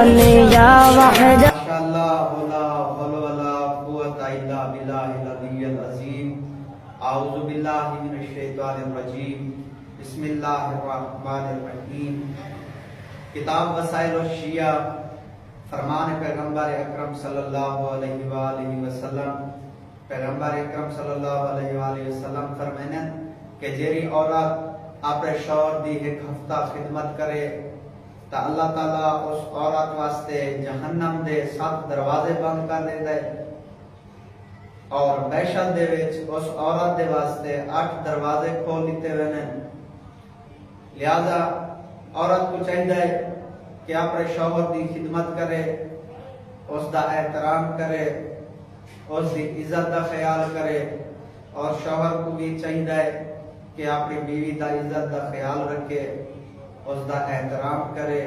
يا وحد ماشاءاللہ ولا حول ولا قوت الا باللہ العلی العظیم اعوذ باللہ من الشیطان الرجیم بسم اللہ الرحمن الرحیم کتاب وسائل الشیعہ فرمان پیغمبر اکرم صلی اللہ علیہ وآلہ وسلم پیغمبر اکرم صلی اللہ علیہ وآلہ وسلم فرمائیں کہ جیری عورت اپنے شوہر دی ایک ہفتہ خدمت کرے تا اللہ تعالیٰ اس عورت واسطے جہنم دے 7 دروازے بند کر دے دے اور بحشت دے وچ اس عورت دے واسطے 8 دروازے کھول دیتے ہوئے. لہذا عورت کو چاہیے کہ اپنے شوہر دی خدمت کرے، اس دا احترام کرے، اس دی عزت دا خیال کرے، اور شوہر کو بھی چاہیے کہ اپنی بیوی دا عزت دا خیال رکھے، اس دا احترام کرے.